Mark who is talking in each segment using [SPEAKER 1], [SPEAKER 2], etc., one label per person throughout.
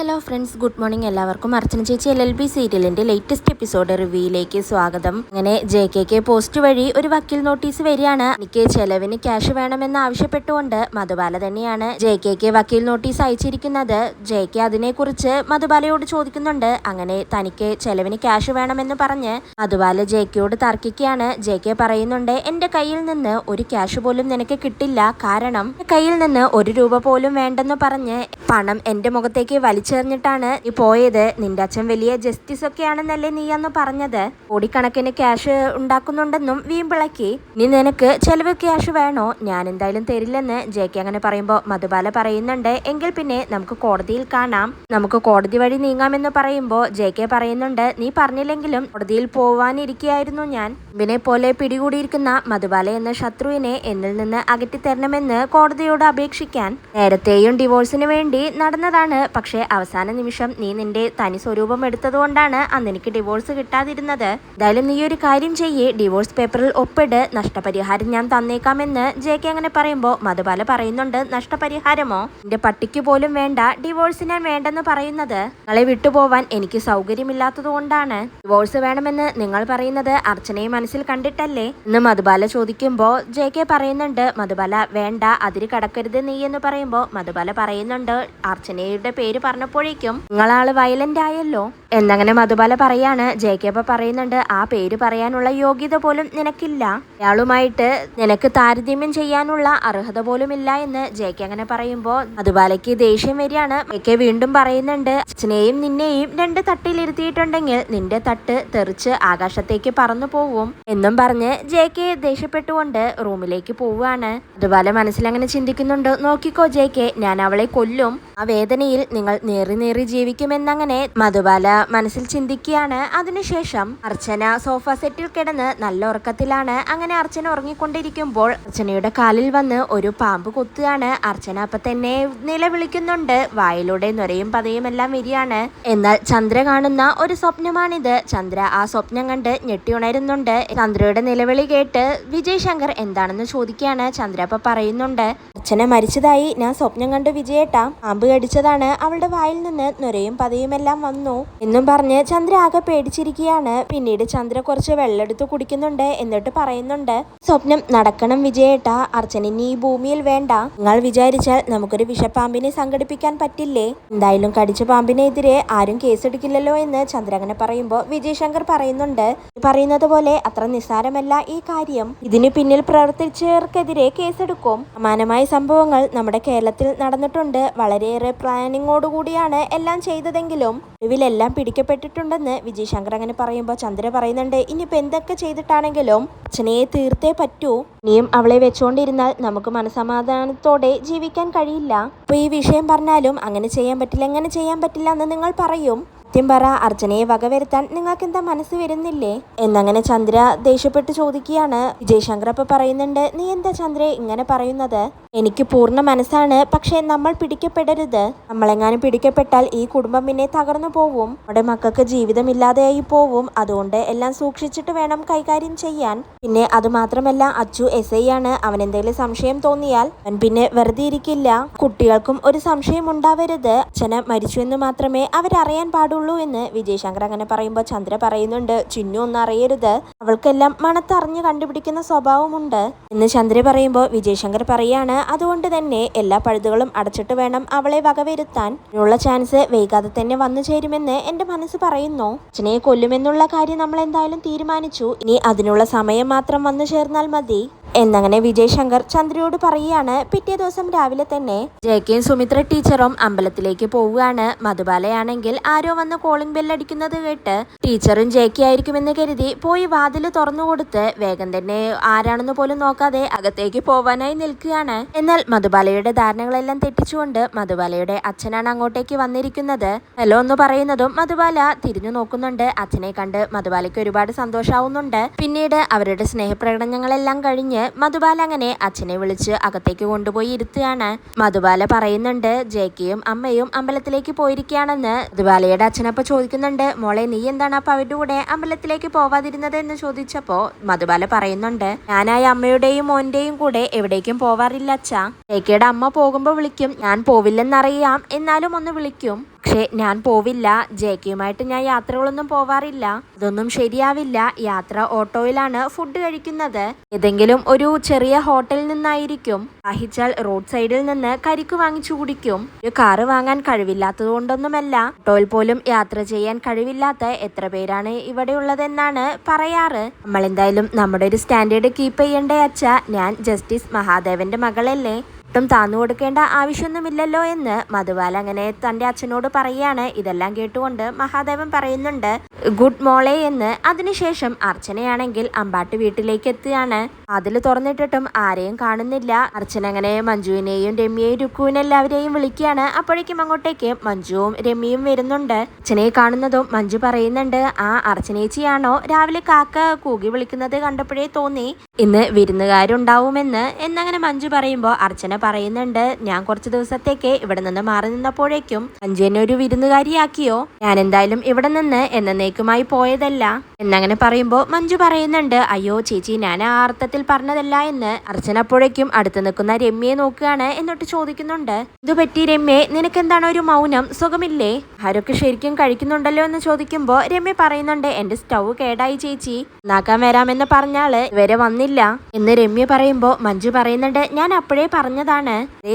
[SPEAKER 1] Hello friends, good morning. എല്ലാവർക്കും അർച്ചന ചേച്ചി LLB സീരിയലിന്റെ ലേറ്റസ്റ്റ് എപ്പിസോഡ് റിവ്യൂയിലേക്ക് സ്വാഗതം. അങ്ങനെ JKK പോസ്റ്റ് വഴി ഒരു വക്കീൽ നോട്ടീസ് വരികയാണ്. എനിക്ക് ചെലവിന് ക്യാഷ് വേണമെന്ന് ആവശ്യപ്പെട്ടുകൊണ്ട് മധുബാല തന്നെയാണ് JKK വക്കീൽ നോട്ടീസ് അയച്ചിരിക്കുന്നത്. JK അതിനെക്കുറിച്ച് മധുബാലയോട് ചോദിക്കുന്നുണ്ട്. അങ്ങനെ തനിക്ക് ചെലവിന് ക്യാഷ് വേണമെന്ന് പറഞ്ഞ് മധുബാല JKയോട് തർക്കിക്കുകയാണ്. JK പറയുന്നുണ്ട്, എന്റെ കയ്യിൽ നിന്ന് ഒരു ക്യാഷ് പോലും നിനക്ക് കിട്ടില്ല, കാരണം കയ്യിൽ നിന്ന് 1 രൂപ പോലും വേണ്ടെന്ന് പറഞ്ഞ് പണം എന്റെ മുഖത്തേക്ക് വലിച്ചെറിഞ്ഞിട്ടാണ് നീ പോയത്. നിന്റെ അച്ഛൻ വലിയ ജസ്റ്റിസ് ഒക്കെ ആണെന്നല്ലേ നീ അന്ന് പറഞ്ഞത്? കോടിക്കണക്കിന് ക്യാഷ് ഉണ്ടാക്കുന്നുണ്ടെന്നും വീമ്പിളക്കി. ഇനി നിനക്ക് ചെലവ് ക്യാഷ് വേണോ? ഞാൻ എന്തായാലും തരില്ലെന്ന് JK അങ്ങനെ പറയുമ്പോൾ മധുബാല പറയുന്നുണ്ട്, എങ്കിൽ പിന്നെ നമുക്ക് കോടതിയിൽ കാണാം, നമുക്ക് കോടതി വഴി നീങ്ങാമെന്ന് പറയുമ്പോൾ JK പറയുന്നുണ്ട്, നീ പറഞ്ഞില്ലെങ്കിലും കോടതിയിൽ പോവാനിരിക്കുകയായിരുന്നു ഞാൻ. ഇവനെ പോലെ പിടികൂടിയിരിക്കുന്ന മധുബാല എന്ന ശത്രുവിനെ എന്നിൽ നിന്ന് അകറ്റിത്തരണമെന്ന് കോടതിയോട് അപേക്ഷിക്കാൻ നേരത്തെയും ഡിവോഴ്സിന് വേണ്ടി നടന്നതാണ്. പക്ഷേ അവസാന നിമിഷം നീ നിന്റെ തനി സ്വരൂപം എടുത്തതുകൊണ്ടാണ് അന്ന് എനിക്ക് ഡിവോഴ്സ് കിട്ടാതിരുന്നത്. എന്തായാലും നീ ഒരു കാര്യം ചെയ്യേ, ഡിവോഴ്സ് പേപ്പറിൽ ഒപ്പിട്, നഷ്ടപരിഹാരം ഞാൻ തന്നേക്കാമെന്ന് JK അങ്ങനെ പറയുമ്പോൾ മധുബാല പറയുന്നുണ്ട്, നഷ്ടപരിഹാരമോ? എന്റെ പട്ടിക്ക് പോലും വേണ്ട ഡിവോഴ്സ് ഞാൻ വേണ്ടെന്ന് പറയുന്നത്. നിങ്ങളെ വിട്ടുപോവാൻ എനിക്ക് സൗകര്യമില്ലാത്തത് കൊണ്ടാണ്. ഡിവോഴ്സ് വേണമെന്ന് നിങ്ങൾ പറയുന്നത് അർച്ചനയെ മനസ്സിൽ കണ്ടിട്ടല്ലേ എന്ന് മധുബാല ചോദിക്കുമ്പോൾ JK പറയുന്നുണ്ട്, മധുബാല വേണ്ട, അതിര് കടക്കരുത് നീ എന്ന് പറയുമ്പോൾ മധുബാല പറയുന്നുണ്ട്, അർച്ചനയുടെ പേര് പറഞ്ഞപ്പോഴേക്കും നിങ്ങളാള് വയലന്റ് ആയല്ലോ എന്നങ്ങനെ മധുബാല പറയാണ്. JK പറയുന്നുണ്ട്, ആ പേര് പറയാനുള്ള യോഗ്യത പോലും നിനക്കില്ല, അയാളുമായിട്ട് നിനക്ക് താരതമ്യം ചെയ്യാനുള്ള അർഹത പോലും ഇല്ല എന്ന് JK അങ്ങനെ പറയുമ്പോൾ മധുബാലയ്ക്ക് ദേഷ്യം വരികയാണ്. JK വീണ്ടും പറയുന്നുണ്ട്, അച്ഛനെയും നിന്നെയും 2 തട്ടിലിരുത്തിയിട്ടുണ്ടെങ്കിൽ നിന്റെ തട്ട് തെറിച്ച് ആകാശത്തേക്ക് പറന്നു പോവും എന്നും പറഞ്ഞ് JK ദേഷ്യപ്പെട്ടുകൊണ്ട് റൂമിലേക്ക് പോവുകയാണ്. മധുബാല മനസ്സിലങ്ങനെ ചിന്തിക്കുന്നുണ്ട്, നോക്കിക്കോ JK, ഞാൻ അവളെ കൊല്ലും, ആ വേദനയിൽ നിങ്ങൾ നേറി ജീവിക്കുമെന്നങ്ങനെ മധുബാല മനസ്സിൽ ചിന്തിക്കുകയാണ്. അതിനുശേഷം അർച്ചന സോഫ സെറ്റിൽ കിടന്ന് നല്ല ഉറക്കത്തിലാണ്. അങ്ങനെ അർച്ചന ഉറങ്ങിക്കൊണ്ടിരിക്കുമ്പോൾ അർച്ചനയുടെ കാലിൽ വന്ന് ഒരു പാമ്പ് കൊത്തുകയാണ്. അർച്ചന അപ്പൊ തന്നെ നിലവിളിക്കുന്നുണ്ട്, വായിലൂടെ നൊരയും പതയും എല്ലാം വരികയാണ്. എന്നാൽ ചന്ദ്ര കാണുന്ന ഒരു സ്വപ്നമാണിത്. ചന്ദ്ര ആ സ്വപ്നം കണ്ട് ഞെട്ടി ഉണരുന്നുണ്ട്. ചന്ദ്രയുടെ നിലവിളി കേട്ട് വിജയ് ശങ്കർ എന്താണെന്ന് ചോദിക്കുകയാണ്. ചന്ദ്ര അപ്പൊ പറയുന്നുണ്ട്, അർച്ചന മരിച്ചതായി ഞാൻ സ്വപ്നം കണ്ട് വിജയേട്ടാ, പാമ്പ് കടിച്ചതാണ്, അവളുടെ വായിൽ നിന്ന് നൊരയും പതയുമെല്ലാം വന്നു എന്നും പറഞ്ഞ് ചന്ദ്ര ആകെ പേടിച്ചിരിക്കുകയാണ്. പിന്നീട് ചന്ദ്ര കുറച്ച് വെള്ളമെടുത്ത് കുടിക്കുന്നുണ്ട്. എന്നിട്ട് പറയുന്നുണ്ട്, സ്വപ്നം നടക്കണം വിജയേട്ടാ, അർച്ചന ഇനി ഈ ഭൂമിയിൽ വേണ്ട. നിങ്ങൾ വിചാരിച്ചാൽ നമുക്കൊരു വിഷപ്പാമ്പിനെ സംഘടിപ്പിക്കാൻ പറ്റില്ലേ? എന്തായാലും കടിച്ച പാമ്പിനെതിരെ ആരും കേസെടുക്കില്ലല്ലോ എന്ന് ചന്ദ്ര അങ്ങനെ പറയുമ്പോൾ വിജയ് ശങ്കർ പറയുന്നുണ്ട്, പറയുന്നത് പോലെ അത്ര നിസ്സാരമല്ല ഈ കാര്യം, ഇതിന് പിന്നിൽ പ്രവർത്തിച്ചവർക്കെതിരെ കേസെടുക്കും. സമാനമായ സംഭവങ്ങൾ നമ്മുടെ കേരളത്തിൽ നടന്നിട്ടുണ്ട്. വളരെയേറെ പ്ലാനിങ്ങോടുകൂടിയാണ് എല്ലാം ചെയ്തതെങ്കിലും ഒടുവിലെല്ലാം പിടിക്കപ്പെട്ടിട്ടുണ്ടെന്ന് വിജയ് ശങ്കർ അങ്ങനെ പറയുമ്പോൾ ചന്ദ്ര പറയുന്നുണ്ട്, ഇനിയിപ്പോൾ എന്തൊക്കെ ചെയ്തിട്ടാണെങ്കിലും അച്ഛനയെ തീർത്തേ പറ്റൂ. ഇനിയും അവളെ വെച്ചുകൊണ്ടിരുന്നാൽ നമുക്ക് മനസമാധാനത്തോടെ ജീവിക്കാൻ കഴിയില്ല. അപ്പോൾ ഈ വിഷയം പറഞ്ഞാലും അങ്ങനെ ചെയ്യാൻ പറ്റില്ല, എങ്ങനെ ചെയ്യാൻ പറ്റില്ല എന്ന് നിങ്ങൾ പറയും. സത്യം പറ, അർച്ചനയെ വകവരുത്താൻ നിങ്ങൾക്ക് എന്താ മനസ്സ് വരുന്നില്ലേ എന്നങ്ങനെ ചന്ദ്ര ദേഷ്യപ്പെട്ട് ചോദിക്കുകയാണ്. വിജയ് ശങ്കർ അപ്പൊ പറയുന്നുണ്ട്, നീ എന്താ ചന്ദ്ര ഇങ്ങനെ പറയുന്നത്? എനിക്ക് പൂർണ്ണ മനസ്സാണ്, പക്ഷെ നമ്മൾ പിടിക്കപ്പെടരുത്. നമ്മളെങ്ങാനും പിടിക്കപ്പെട്ടാൽ ഈ കുടുംബം പിന്നെ തകർന്നു പോവും, നമ്മുടെ മക്കൾക്ക് ജീവിതമില്ലാതെയായി പോവും. അതുകൊണ്ട് എല്ലാം സൂക്ഷിച്ചിട്ട് വേണം കൈകാര്യം ചെയ്യാൻ. പിന്നെ അതുമാത്രമല്ല, അച്ചു SI ആണ്, അവൻ എന്തെങ്കിലും സംശയം തോന്നിയാൽ അവൻ പിന്നെ വെറുതെ ഇരിക്കില്ല. കുട്ടികൾക്കും ഒരു സംശയം ഉണ്ടാവരുത്, അച്ഛന മരിച്ചു എന്ന് മാത്രമേ അവരറിയാൻ പാടുള്ളൂ എന്ന് വിജയ് ശങ്കർ അങ്ങനെ പറയുമ്പോൾ ചന്ദ്ര പറയുന്നുണ്ട്, ചിന്നു ഒന്നും അറിയരുത്, അവൾക്കെല്ലാം മണത്തറിഞ്ഞ് കണ്ടുപിടിക്കുന്ന സ്വഭാവമുണ്ട് എന്ന് ചന്ദ്ര പറയുമ്പോൾ വിജയ് ശങ്കർ പറയാണ്, അതുകൊണ്ട് തന്നെ എല്ലാ പഴുതുകളും അടച്ചിട്ട് വേണം അവളെ വകവരുത്താൻ. ഇതിനുള്ള ചാൻസ് വൈകാതെ തന്നെ വന്നു ചേരുമെന്ന് എന്റെ മനസ്സ് പറയുന്നു. അച്ഛനെ കൊല്ലുമെന്നുള്ള കാര്യം നമ്മൾ എന്തായാലും തീരുമാനിച്ചു, ഇനി അതിനുള്ള സമയം മാത്രം വന്നു ചേർന്നാൽ മതി എന്നങ്ങനെ വിജയ് ശങ്കർ ചന്ദ്രയോട് പറയുകയാണ്. പിറ്റേ ദിവസം രാവിലെ തന്നെ JKയും സുമിത്ര ടീച്ചറും അമ്പലത്തിലേക്ക് പോവുകയാണ്. മധുബാലയാണെങ്കിൽ ആരോ വന്ന് കോളിംഗ് ബെല്ലടിക്കുന്നത് കേട്ട് ടീച്ചറും JK ആയിരിക്കുമെന്ന് കരുതി പോയി വാതിൽ തുറന്നു കൊടുത്ത് വേഗം തന്നെ ആരാണെന്ന് പോലും നോക്കാതെ അകത്തേക്ക് പോവാനായി നിൽക്കുകയാണ്. എന്നാൽ മധുബാലയുടെ ധാരണകളെല്ലാം തെറ്റിച്ചുകൊണ്ട് മധുബാലയുടെ അച്ഛനാണ് അങ്ങോട്ടേക്ക് വന്നിരിക്കുന്നത്. ഹലോ എന്ന് പറയുന്നതും മധുബാല തിരിഞ്ഞു നോക്കുന്നുണ്ട്. അച്ഛനെ കണ്ട് മധുബാലയ്ക്ക് ഒരുപാട് സന്തോഷാവുന്നുണ്ട്. പിന്നീട് അവരുടെ സ്നേഹപ്രകടനങ്ങളെല്ലാം കഴിഞ്ഞ് മധുബാല അങ്ങനെ അച്ഛനെ വിളിച്ച് അകത്തേക്ക് കൊണ്ടുപോയി ഇരുത്തുകയാണ്. മധുബാല പറയുന്നുണ്ട്, JKയും അമ്മയും അമ്പലത്തിലേക്ക് പോയിരിക്കുകയാണെന്ന്. മധുബാലയുടെ അച്ഛനപ്പ ചോദിക്കുന്നുണ്ട്, മോളെ നീ എന്താണ് അപ്പൊ അവരുടെ കൂടെ അമ്പലത്തിലേക്ക് പോവാതിരുന്നത് എന്ന് ചോദിച്ചപ്പോ മധുബാല പറയുന്നുണ്ട്, ഞാനായ അമ്മയുടെയും മോന്റെയും കൂടെ എവിടേക്കും പോവാറില്ല അച്ഛാ. JKയുടെ അമ്മ പോകുമ്പോൾ വിളിക്കും, ഞാൻ പോവില്ലെന്നറിയാം, എന്നാലും ഒന്ന് വിളിക്കും. പക്ഷേ ഞാൻ പോവില്ല. ജെകെയുമായിട്ട് ഞാൻ യാത്രകളൊന്നും പോവാറില്ല. അതൊന്നും ശരിയാവില്ല. യാത്ര ഓട്ടോയിലാണ് ഫുഡ് കഴിക്കുന്നത്. ഏതെങ്കിലും ഒരു ചെറിയ ഹോട്ടലിൽ നിന്നായിരിക്കും. ദാഹിച്ചാൽ റോഡ് സൈഡിൽ നിന്ന് കരിക്ക് വാങ്ങിച്ചു കുടിക്കും. ഒരു കാറ് വാങ്ങാൻ കഴിവില്ലാത്തത് കൊണ്ടൊന്നുമല്ല. ഓട്ടോയിൽ പോലും യാത്ര ചെയ്യാൻ കഴിവില്ലാത്ത എത്ര പേരാണ് ഇവിടെ ഉള്ളതെന്നാണ് പറയാറ്. നമ്മളെന്തായാലും നമ്മുടെ ഒരു സ്റ്റാൻഡേർഡ് കീപ്പ് ചെയ്യണ്ടേ അച്ഛ. ഞാൻ ജസ്റ്റിസ് മഹാദേവന്റെ മകളല്ലേ, ഒട്ടും താന്നു കൊടുക്കേണ്ട ആവശ്യമൊന്നുമില്ലല്ലോ എന്ന് മധുബാല അങ്ങനെ തൻ്റെ അച്ഛനോട് പറയാണ്. ഇതെല്ലാം കേട്ടുകൊണ്ട് മഹാദേവൻ പറയുന്നുണ്ട് ഗുഡ് മോളെ എന്ന്. അതിനുശേഷം അർച്ചനയാണെങ്കിൽ അമ്പാട്ട് വീട്ടിലേക്ക് എത്തുകയാണ്. അതിൽ തുറന്നിട്ടിട്ടും ആരെയും കാണുന്നില്ല. അർച്ചന അങ്ങനെ മഞ്ജുവിനെയും രമ്യയെയും രുക്കുവിനെ എല്ലാവരെയും വിളിക്കുകയാണ്. അപ്പോഴേക്കും അങ്ങോട്ടേക്ക് മഞ്ജുവും രമ്യയും വരുന്നുണ്ട്. അർച്ചനയെ കാണുന്നതും മഞ്ജു പറയുന്നുണ്ട്, ആ അർച്ചനേച്ചിയാണോ? രാവിലെ കാക്ക കൂകി വിളിക്കുന്നത് കണ്ടപ്പോഴേ തോന്നി ഇന്ന് വിരുന്നുകാരുണ്ടാവുമെന്ന് എന്നങ്ങനെ മഞ്ജു പറയുമ്പോൾ അർച്ചന പറയുന്നുണ്ട്, ഞാൻ കുറച്ച് ദിവസത്തേക്ക് ഇവിടെ നിന്ന് മാറി നിന്നപ്പോഴേക്കും മഞ്ജു എന്നെ ഒരു വിരുന്നുകാരിയാക്കിയോ? ഞാൻ എന്തായാലും ഇവിടെ നിന്ന് എന്നേക്കുമായി പോയതല്ല എന്നങ്ങനെ പറയുമ്പോൾ മഞ്ജു പറയുന്നുണ്ട്, അയ്യോ ചേച്ചി, ഞാൻ ആ അർത്ഥത്തിൽ പറഞ്ഞതല്ല എന്ന്. അർച്ചന അപ്പോഴേക്കും അടുത്ത് നിൽക്കുന്ന രമ്യയെ നോക്കുകയാണ്. എന്നിട്ട് ചോദിക്കുന്നുണ്ട്, ഇത് പറ്റി രമ്യേ, നിനക്കെന്താണ് ഒരു മൗനം? സുഖമില്ലേ? ആരൊക്കെ ശരിക്കും കഴിക്കുന്നുണ്ടല്ലോ എന്ന് ചോദിക്കുമ്പോൾ രമ്യ പറയുന്നുണ്ട്, എന്റെ സ്റ്റൗ കേടായി ചേച്ചി, നാക്കാൻ വരാമെന്ന് പറഞ്ഞാള് ഇവരെ വന്നില്ല എന്ന് രമ്യ പറയുമ്പോൾ മഞ്ജു പറയുന്നുണ്ട്, ഞാൻ അപ്പോഴേ പറഞ്ഞതാണ്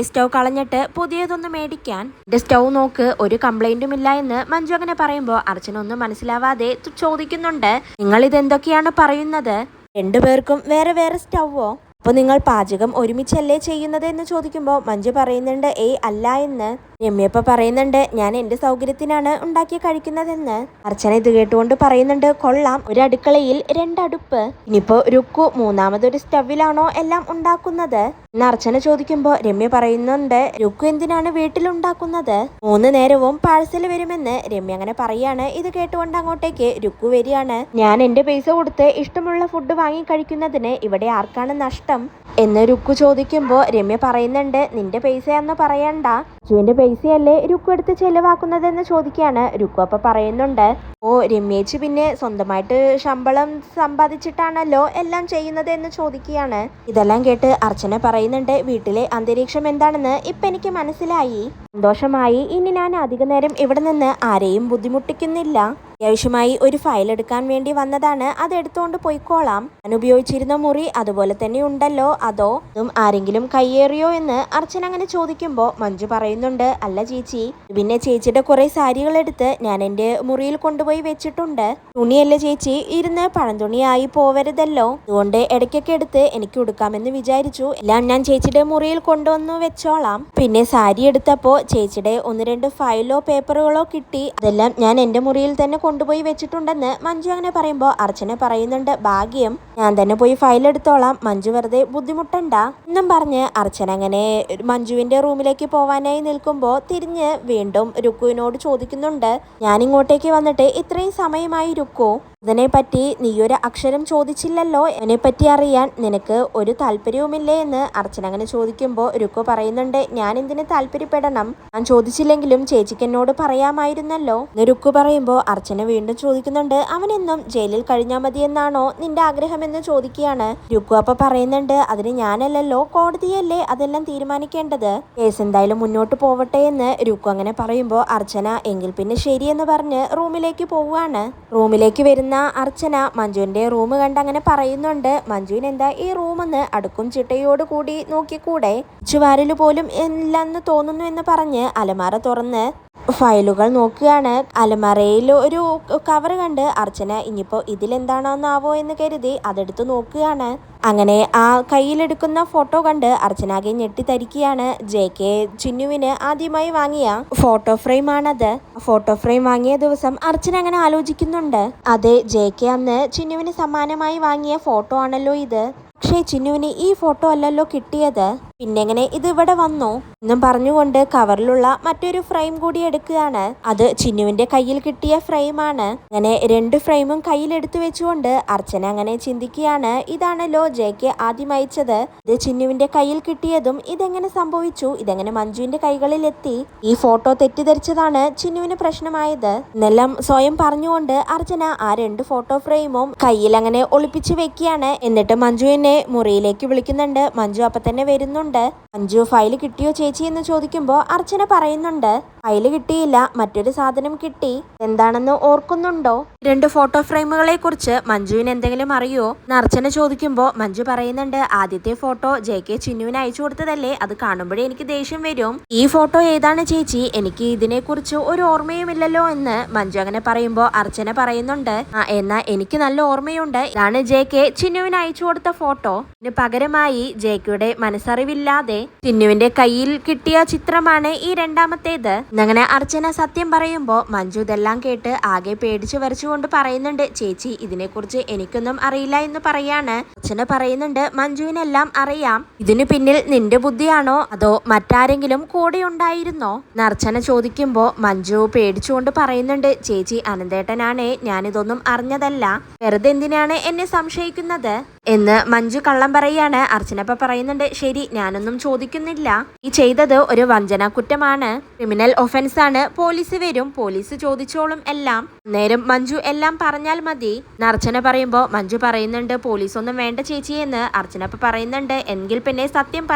[SPEAKER 1] സ്റ്റൗ കളഞ്ഞിട്ട് പുതിയതൊന്ന് മേടിക്കാൻ. എന്റെ സ്റ്റൗ നോക്ക്, ഒരു കംപ്ലൈന്റും ഇല്ല എന്ന് മഞ്ജു അങ്ങനെ പറയുമ്പോൾ അർച്ചന ഒന്നും മനസ്സിലാവാതെ ചോദിക്കുന്നുണ്ട്, നിങ്ങൾ ഇതെന്തൊക്കെയാണ് പറയുന്നത്? രണ്ടുപേർക്കും വേറെ വേറെ സ്റ്റൗവോ? അപ്പോൾ നിങ്ങൾ പാചകം ഒരുമിച്ചല്ലേ ചെയ്യുന്നത് എന്ന് ചോദിക്കുമ്പോൾ മഞ്ജു പറയുന്നുണ്ട്, ഏയ് അല്ല എന്ന്. രമ്യപ്പ പറയുന്നുണ്ട്, ഞാൻ എന്റെ സൗകര്യത്തിനാണ് ഉണ്ടാക്കി കഴിക്കുന്നതെന്ന്. അർച്ചന ഇത് കേട്ടുകൊണ്ട് പറയുന്നുണ്ട്, കൊള്ളാം, ഒരു അടുക്കളയിൽ രണ്ടടുപ്പ്. ഇനിയിപ്പോ രുക്കു മൂന്നാമതൊരു സ്റ്റവിലാണോ എല്ലാം ഉണ്ടാക്കുന്നത് എന്ന് അർച്ചന ചോദിക്കുമ്പോൾ രമ്യ പറയുന്നുണ്ട്, രുക്കു എന്തിനാണ് വീട്ടിലുണ്ടാക്കുന്നത്? 3 നേരവും പാഴ്സൽ വരുമെന്ന് രമ്യ അങ്ങനെ പറയാണ്. ഇത് കേട്ടുകൊണ്ട് അങ്ങോട്ടേക്ക് രുക്കു വരികയാണ്. ഞാൻ എന്റെ പൈസ കൊടുത്ത് ഇഷ്ടമുള്ള ഫുഡ് വാങ്ങി കഴിക്കുന്നതിന് ഇവിടെ ആർക്കാണ് നഷ്ടം എന്ന് രുക്കു ചോദിക്കുമ്പോൾ രമ്യ പറയുന്നുണ്ട്, നിന്റെ പൈസയാന്ന് പറയണ്ട, രുക്കുവിന്റെ പൈസയല്ലേ രുക്കു എടുത്ത് ചെലവാക്കുന്നതെന്ന് ചോദിക്കുകയാണ്. രുക്കു അപ്പൊ പറയുന്നുണ്ട്, ഓ രമ്യേച്ചി പിന്നെ സ്വന്തമായിട്ട് ശമ്പളം സമ്പാദിച്ചിട്ടാണല്ലോ എല്ലാം ചെയ്യുന്നത് എന്ന് ചോദിക്കുകയാണ്. ഇതെല്ലാം കേട്ട് അർച്ചന പറയുന്നുണ്ട്, വീട്ടിലെ അന്തരീക്ഷം എന്താണെന്ന് ഇപ്പൊ എനിക്ക് മനസ്സിലായി, സന്തോഷമായി. ഇനി ഞാൻ അധിക നേരം ഇവിടെ നിന്ന് ആരെയും ബുദ്ധിമുട്ടിക്കുന്നില്ല. അത്യാവശ്യമായി ഒരു ഫയൽ എടുക്കാൻ വേണ്ടി വന്നതാണ്, അത് എടുത്തുകൊണ്ട് പോയിക്കോളാം. ഞാൻ ഉപയോഗിച്ചിരുന്ന മുറി അതുപോലെ തന്നെ ഉണ്ടല്ലോ, അതോ അതും ആരെങ്കിലും കയ്യേറിയോ എന്ന് അർച്ചന അങ്ങനെ ചോദിക്കുമ്പോൾ മഞ്ജു പറയുന്നുണ്ട്, അല്ല ചേച്ചി, പിന്നെ ചേച്ചിയുടെ കുറെ സാരികൾ എടുത്ത് ഞാൻ എന്റെ മുറിയിൽ കൊണ്ടുപോയി വെച്ചിട്ടുണ്ട്. തുണിയല്ലേ ചേച്ചി, ഇരുന്ന് പഴംതുണിയായി പോവരുതല്ലോ, അതുകൊണ്ട് ഇടയ്ക്കൊക്കെ എടുത്ത് എനിക്ക് ഉടുക്കാമെന്ന് വിചാരിച്ചു. എല്ലാം ഞാൻ ചേച്ചിയുടെ മുറിയിൽ കൊണ്ടുവന്ന് വെച്ചോളാം. പിന്നെ സാരി എടുത്തപ്പോ ചേച്ചിയുടെ 1-2 ഫയലോ പേപ്പറുകളോ കിട്ടി, അതെല്ലാം ഞാൻ എന്റെ മുറിയിൽ തന്നെ കൊണ്ടുപോയി വെച്ചിട്ടുണ്ടെന്ന് മഞ്ജു അങ്ങനെ പറയുമ്പോൾ അർച്ചന പറയുന്നുണ്ട്, ഭാഗ്യം, ഞാൻ തന്നെ പോയി ഫയൽ എടുത്തോളാം, മഞ്ജു വെറുതെ ബുദ്ധിമുട്ടണ്ട എന്നും പറഞ്ഞ് അർച്ചന അങ്ങനെ മഞ്ജുവിന്റെ റൂമിലേക്ക് പോവാനായി നിൽക്കുമ്പോൾ തിരിഞ്ഞ് വീണ്ടും രുക്കുവിനോട് ചോദിക്കുന്നുണ്ട്, ഞാൻ ഇങ്ങോട്ടേക്ക് വന്നിട്ട് ഇത്രയും സമയമായി രുക്കു, ഇതിനെപ്പറ്റി നീയൊരു അക്ഷരം ചോദിച്ചില്ലല്ലോ, എന്നെപ്പറ്റി അറിയാൻ നിനക്ക് ഒരു താല്പര്യവുമില്ലേ എന്ന് അർച്ചന അങ്ങനെ ചോദിക്കുമ്പോൾ രുക്കു പറയുന്നുണ്ട്, ഞാൻ എന്തിനു താല്പര്യപ്പെടണം, ഞാൻ ചോദിച്ചില്ലെങ്കിലും ചേച്ചിക്ക് എന്നോട് പറയാമായിരുന്നല്ലോ എന്ന് രുക്കു പറയുമ്പോൾ അർച്ചന വീണ്ടും ചോദിക്കുന്നുണ്ട്, അവനെന്നും ജയിലിൽ കഴിഞ്ഞാൽ മതി എന്നാണോ നിന്റെ ആഗ്രഹം എന്ന് ചോദിക്കുകയാണ്. രുക്കു അപ്പൊ പറയുന്നുണ്ട്, അതിന് ഞാനല്ലല്ലോ, കോടതിയല്ലേ അതെല്ലാം തീരുമാനിക്കേണ്ടത്, കേസ് എന്തായാലും മുന്നോട്ട് പോവട്ടെ എന്ന് രുക്കു അങ്ങനെ പറയുമ്പോൾ അർച്ചന എങ്കിൽ പിന്നെ ശരിയെന്ന് പറഞ്ഞ് റൂമിലേക്ക് പോവുകയാണ്. റൂമിലേക്ക് വരുന്ന അർച്ചന മഞ്ജുവിന്റെ റൂം കണ്ട് അങ്ങനെ പറയുന്നുണ്ട്, മഞ്ജുവിന് എന്താ ഈ റൂമെന്ന് അടുക്കും ചിട്ടയോട് കൂടി നോക്കിക്കൂടെ, ചുവാരില് പോലും ഇല്ലെന്ന് തോന്നുന്നു എന്ന് പറഞ്ഞ് അലമാര തുറന്ന് ഫയലുകൾ നോക്കുകയാണ്. അലമാരയിൽ ഒരു കവർ കണ്ട് അർച്ചന ഇനിയിപ്പോൾ ഇതിലെന്താണോന്നാവോ എന്ന് കരുതി അതെടുത്ത് നോക്കുകയാണ്. അങ്ങനെ ആ കയ്യിലെടുക്കുന്ന ഫോട്ടോ കണ്ട് അർച്ചനാകെ ഞെട്ടിത്തരിക്കുകയാണ്. JK ചിന്നുവിന് ആദ്യമായി വാങ്ങിയ ഫോട്ടോ ഫ്രെയിം ആണത്. ഫോട്ടോ ഫ്രെയിം വാങ്ങിയ ദിവസം അർച്ചന അങ്ങനെ ആലോചിക്കുന്നുണ്ട്, അതെ JK അന്ന് ചിന്നുവിന് സമ്മാനമായി വാങ്ങിയ ഫോട്ടോ ആണല്ലോ ഇത്, പക്ഷേ ചിന്നുവിന് ഈ ഫോട്ടോ അല്ലല്ലോ കിട്ടിയത്, പിന്നെങ്ങനെ ഇത് ഇവിടെ വന്നു എന്നും പറഞ്ഞുകൊണ്ട് കവറിലുള്ള മറ്റൊരു ഫ്രെയിം കൂടി എടുക്കുകയാണ്. അത് ചിന്നുവിന്റെ കയ്യിൽ കിട്ടിയ ഫ്രെയിമാണ്. അങ്ങനെ 2 ഫ്രെയിമും കയ്യിലെടുത്തു വെച്ചുകൊണ്ട് അർച്ചന അങ്ങനെ ചിന്തിക്കുകയാണ്, ഇതാണല്ലോ JK ആദ്യം അയച്ചത്, ഇത് ചിന്നുവിന്റെ കയ്യിൽ കിട്ടിയതും ഇതെങ്ങനെ സംഭവിച്ചു, ഇതെങ്ങനെ മഞ്ജുവിന്റെ കൈകളിൽ എത്തി, ഈ ഫോട്ടോ തെറ്റിദ്ധരിച്ചതാണ് ചിന്നുവിന് പ്രശ്നമായത് എന്നെല്ലാം സ്വയം പറഞ്ഞുകൊണ്ട് അർച്ചന ആ 2 ഫോട്ടോ ഫ്രെയിമും കയ്യിൽ അങ്ങനെ ഒളിപ്പിച്ച് വെക്കുകയാണ്. എന്നിട്ട് മഞ്ജുവിനെ മുറിയിലേക്ക് വിളിക്കുന്നുണ്ട്. മഞ്ജു അപ്പൊ തന്നെ വരുന്നുണ്ട്. മഞ്ജു ഫയൽ കിട്ടിയോ ചേച്ചി എന്ന് ചോദിക്കുമ്പോൾ അർച്ചന പറയുന്നുണ്ട്, ഫയല് കിട്ടിയില്ല, മറ്റൊരു സാധനം കിട്ടി. എന്താണെന്ന് ഓർക്കുന്നുണ്ടോ? 2 ഫോട്ടോ ഫ്രെയിമുകളെ കുറിച്ച് മഞ്ജുവിന് എന്തെങ്കിലും അറിയോ എന്ന് അർച്ചന ചോദിക്കുമ്പോൾ മഞ്ജു പറയുന്നുണ്ട്, ആദ്യത്തെ ഫോട്ടോ JK ചിന്നുവിന് അയച്ചു കൊടുത്തതല്ലേ, അത് കാണുമ്പോഴേ എനിക്ക് ദേഷ്യം വരും. ഈ ഫോട്ടോ ഏതാണ് ചേച്ചി, എനിക്ക് ഇതിനെക്കുറിച്ച് ഒരു ഓർമ്മയുമില്ലല്ലോ എന്ന് മഞ്ജു അങ്ങനെ പറയുമ്പോൾ അർച്ചന പറയുന്നുണ്ട്, എന്നാ എനിക്ക് നല്ല ഓർമ്മയുണ്ട്. ഇതാണ് JK ചിന്നുവിന് അയച്ചു കൊടുത്ത ഫോട്ടോ. ഇതിന് പകരമായി JKയുടെ മനസ്സറിവില്ലാതെ ചിന്നുവിന്റെ കയ്യിൽ കിട്ടിയ ചിത്രമാണ് ഈ രണ്ടാമത്തേത്. അങ്ങനെ അർച്ചന സത്യം പറയുമ്പോൾ മഞ്ജു ഇതെല്ലാം കേട്ട് ആകെ പേടിച്ചു വരച്ചുകൊണ്ട് പറയുന്നുണ്ട്, ചേച്ചി ഇതിനെക്കുറിച്ച് എനിക്കൊന്നും അറിയില്ല എന്ന് പറയാണ്. അർച്ചന പറയുന്നുണ്ട്, മഞ്ജുവിനെല്ലാം അറിയാം. ഇതിനു പിന്നിൽ നിന്റെ ബുദ്ധിയാണോ അതോ മറ്റാരെങ്കിലും കൂടെ ഉണ്ടായിരുന്നോ എന്ന് അർച്ചന ചോദിക്കുമ്പോൾ മഞ്ജു പേടിച്ചുകൊണ്ട് പറയുന്നുണ്ട്, ചേച്ചി അനന്തേട്ടനാണേ, ഞാനിതൊന്നും അറിഞ്ഞതല്ല, വെറുതെ എന്തിനാണ് എന്നെ സംശയിക്കുന്നത് എന്ന് മഞ്ജു കള്ളം പറയാണ്. അർച്ചനപ്പ പറയുന്നുണ്ട്, ശരി ഞാനൊന്നും ചോദിക്കുന്നില്ല, ഈ ചെയ്തത് ഒരു വഞ്ചന കുറ്റമാണ്, ക്രിമിനൽ ഒഫൻസ് ആണ്, പോലീസ് വരും, പോലീസ് ചോദിച്ചോളും എല്ലാം, നേരം മഞ്ജു എല്ലാം പറഞ്ഞാൽ മതി എന്ന് അർച്ചന പറയുമ്പോൾ മഞ്ജു പറയുന്നുണ്ട്, പോലീസ് ഒന്നും വേണ്ട ചേച്ചി എന്ന്. അർച്ചനപ്പ പറയുന്നുണ്ട്, എങ്കിൽ പിന്നെ സത്യം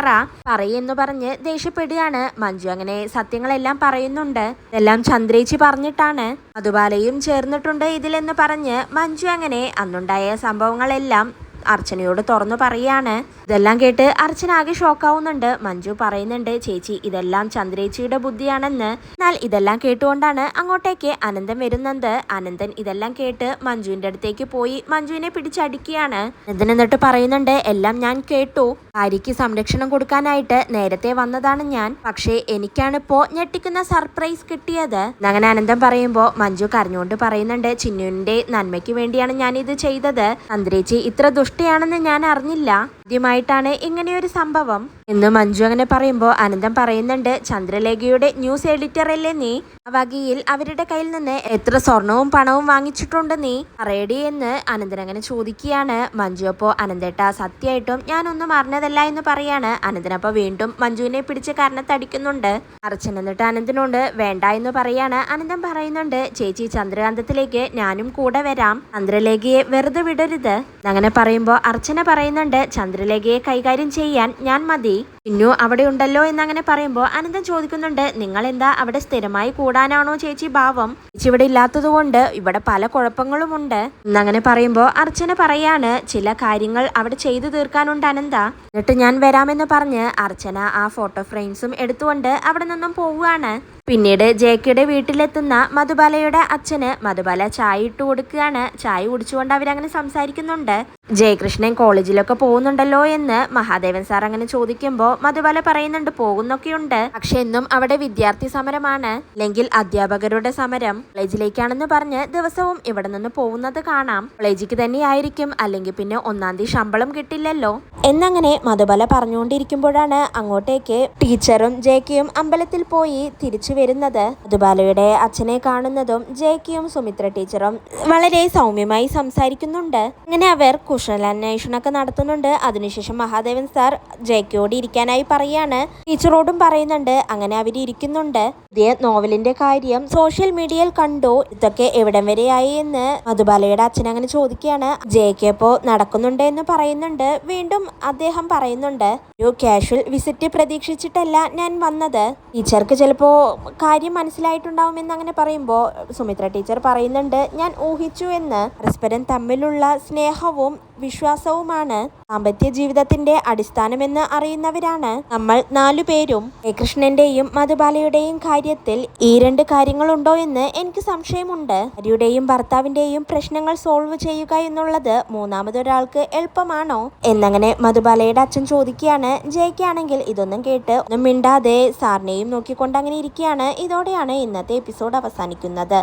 [SPEAKER 1] പറയെന്ന് പറഞ്ഞ് ദേഷ്യപ്പെടുകയാണ് മഞ്ജു. അങ്ങനെ സത്യങ്ങളെല്ലാം പറയുന്നുണ്ട്, ഇതെല്ലാം ചന്ദ്രേച്ചി പറഞ്ഞിട്ടാണ്, മധുബാലയും ചേർന്നിട്ടുണ്ട് ഇതിലെന്ന് പറഞ്ഞ് മഞ്ജു അങ്ങനെ അന്നുണ്ടായ സംഭവങ്ങളെല്ലാം അർച്ചനയോട് തുറന്നു പറയാണ്. ഇതെല്ലാം കേട്ട് അർച്ചന ആകെ ഷോക്കാവുന്നുണ്ട്. മഞ്ജു പറയുന്നുണ്ട്, ചേച്ചി ഇതെല്ലാം ചന്ദ്രേച്ചിയുടെ ബുദ്ധിയാണെന്ന്. എന്നാൽ ഇതെല്ലാം കേട്ടുകൊണ്ടാണ് അങ്ങോട്ടേക്ക് അനന്തൻ വരുന്നത്. അനന്തൻ ഇതെല്ലാം കേട്ട് മഞ്ജുവിന്റെ അടുത്തേക്ക് പോയി മഞ്ജുവിനെ പിടിച്ചടിക്കുകയാണ്. അനന്തൻ എന്നിട്ട് പറയുന്നുണ്ട്, എല്ലാം ഞാൻ കേട്ടു, ഭാര്യയ്ക്ക് സംരക്ഷണം കൊടുക്കാനായിട്ട് നേരത്തെ വന്നതാണ് ഞാൻ, പക്ഷേ എനിക്കാണിപ്പോ ഞെട്ടിക്കുന്ന സർപ്രൈസ് കിട്ടിയത്. അങ്ങനെ അനന്തൻ പറയുമ്പോൾ മഞ്ജു കരഞ്ഞുകൊണ്ട് പറയുന്നുണ്ട്, ചിന്നുവിന്റെ നന്മയ്ക്ക് വേണ്ടിയാണ് ഞാൻ ഇത് ചെയ്തത്, ചന്ദ്രേച്ചി ഇത്ര ദുഷ്ടയാണെന്ന് ഞാൻ അറിഞ്ഞില്ല, ആദ്യമായിട്ടാണ് ഇങ്ങനെയൊരു സംഭവം എന്ന് മഞ്ജു അങ്ങനെ പറയുമ്പോൾ അനന്തൻ പറയുന്നുണ്ട്, ചന്ദ്രലേഖയുടെ ന്യൂസ് എഡിറ്റർ അല്ലേ നീ, ആ വകയിൽ അവരുടെ കയ്യിൽ നിന്ന് എത്ര സ്വർണവും പണവും വാങ്ങിച്ചിട്ടുണ്ട് നീ, പറയടി എന്ന് അനന്തൻ അങ്ങനെ ചോദിക്കുകയാണ്. മഞ്ജു അപ്പോൾ അനന്തേട്ട സത്യമായിട്ടും ഞാനൊന്നും അറിഞ്ഞതല്ല എന്ന് പറയാണ്. അനന്തൻ അപ്പോൾ വീണ്ടും മഞ്ജുവിനെ പിടിച്ച് കരണത്തടിക്കുന്നുണ്ട്. അർച്ചന എന്നിട്ട് അനന്തനോട് വേണ്ട എന്ന് പറയാണ്. അനന്തൻ പറയുന്നുണ്ട്, ചേച്ചി ചന്ദ്രകാന്തത്തിലേക്ക് ഞാനും കൂടെ വരാം, ചന്ദ്രലേഖയെ വെറുതെ വിടരുത്. അങ്ങനെ പറയുമ്പോൾ അർച്ചന പറയുന്നുണ്ട്, ചന്ദ്രലേഖയെ കൈകാര്യം ചെയ്യാൻ ഞാൻ മതി, ചിന്നു അവിടെ ഉണ്ടല്ലോ എന്നങ്ങനെ പറയുമ്പോൾ അനന്തൻ ചോദിക്കുന്നുണ്ട്, നിങ്ങൾ എന്താ അവിടെ സ്ഥിരമായി കൂടാനാണോ ചേച്ചി ഭാവം, ചേച്ചി ഇവിടെ ഇല്ലാത്തത് കൊണ്ട് ഇവിടെ പല കുഴപ്പങ്ങളുമുണ്ട് എന്നങ്ങനെ പറയുമ്പോൾ അർച്ചന പറയാണ്, ചില കാര്യങ്ങൾ അവിടെ ചെയ്തു തീർക്കാനുണ്ട് അനന്ത, എന്നിട്ട് ഞാൻ വരാമെന്ന് പറഞ്ഞ് അർച്ചന ആ ഫോട്ടോ ഫ്രെയിംസും എടുത്തുകൊണ്ട് അവിടെ നിന്നും പോവുകയാണ്. പിന്നീട് JKയുടെ വീട്ടിലെത്തുന്ന മധുബാലയുടെ അച്ഛന് മധുബാല ചായ ഇട്ട് കൊടുക്കുകയാണ്. ചായ കുടിച്ചുകൊണ്ട് അവരങ്ങനെ സംസാരിക്കുന്നുണ്ട്. ജയകൃഷ്ണൻ കോളേജിലൊക്കെ പോകുന്നുണ്ടല്ലോ എന്ന് മഹാദേവൻ സാർ അങ്ങനെ ചോദിക്കുമ്പോൾ മധുബാല പറയുന്നുണ്ട്, പോകുന്നൊക്കെയുണ്ട്, പക്ഷെ എന്നും അവിടെ വിദ്യാർത്ഥി സമരമാണ്, അല്ലെങ്കിൽ അധ്യാപകരുടെ സമരം, കോളേജിലേക്കാണെന്ന് പറഞ്ഞ് ദിവസവും ഇവിടെ നിന്ന് പോകുന്നത് കാണാം, കോളേജിക്ക് തന്നെയായിരിക്കും, അല്ലെങ്കിൽ പിന്നെ 1-ാം തീയതി ശമ്പളം കിട്ടില്ലല്ലോ എന്നങ്ങനെ മധുബാല പറഞ്ഞുകൊണ്ടിരിക്കുമ്പോഴാണ് അങ്ങോട്ടേക്ക് ടീച്ചറും JKയും അമ്പലത്തിൽ പോയി തിരിച്ചു വരുന്നത്. മധുബാലയുടെ അച്ഛനെ കാണുന്നതും JKയും സുമിത്ര ടീച്ചറും വളരെ സൗമ്യമായി സംസാരിക്കുന്നുണ്ട്. അങ്ങനെ അവർ കുശലാന്വേഷണമൊക്കെ നടത്തുന്നുണ്ട്. അതിനുശേഷം മഹാദേവൻ സാർ JKയോട് ഇരിക്കാനായി പറയാണ്, ടീച്ചറോടും പറയുന്നുണ്ട്. അങ്ങനെ അവർ ഇരിക്കുന്നുണ്ട്. പുതിയ നോവലിന്റെ കാര്യം സോഷ്യൽ മീഡിയയിൽ കണ്ടു, ഇതൊക്കെ എവിടം വരെയായി എന്ന് മധുബാലയുടെ അച്ഛൻ അങ്ങനെ ചോദിക്കുകയാണ്. JK ഇപ്പോൾ നടക്കുന്നുണ്ട് എന്ന് പറയുന്നുണ്ട്. വീണ്ടും അദ്ദേഹം പറയുന്നുണ്ട്, ഒരു കാഷ്വൽ വിസിറ്റ് പ്രതീക്ഷിച്ചിട്ടല്ല ഞാൻ വന്നത്, ടീച്ചർക്ക് ചിലപ്പോ കാര്യം മനസ്സിലായിട്ടുണ്ടാവുമെന്ന് അങ്ങനെ പറയുമ്പോൾ സുമിത്ര ടീച്ചർ പറയുന്നുണ്ട്, ഞാൻ ഊഹിച്ചു എന്ന്, പരസ്പരം തമ്മിലുള്ള സ്നേഹവും വിശ്വാസവുമാണ് ദാമ്പത്യ ജീവിതത്തിന്റെ അടിസ്ഥാനമെന്ന് അറിയുന്നവരാണ് നമ്മൾ 4 പേരും. കൃഷ്ണന്റെയും മധുബാലയുടെയും കാര്യത്തിൽ ഈ 2 കാര്യങ്ങളുണ്ടോ എന്ന് എനിക്ക് സംശയമുണ്ട്. ഭാര്യയുടെയും ഭർത്താവിന്റെയും പ്രശ്നങ്ങൾ സോൾവ് ചെയ്യുക എന്നുള്ളത് മൂന്നാമതൊരാൾക്ക് എളുപ്പമാണോ എന്നങ്ങനെ മധുബാലയുടെ അച്ഛൻ ചോദിക്കുകയാണ്. JK ആണെങ്കിൽ ഇതൊന്നും കേട്ട് ഒന്നും മിണ്ടാതെ സാറിനെയും നോക്കിക്കൊണ്ട് അങ്ങനെ ഇരിക്കുകയാണ്. ഇതോടെയാണ് ഇന്നത്തെ എപ്പിസോഡ് അവസാനിക്കുന്നത്.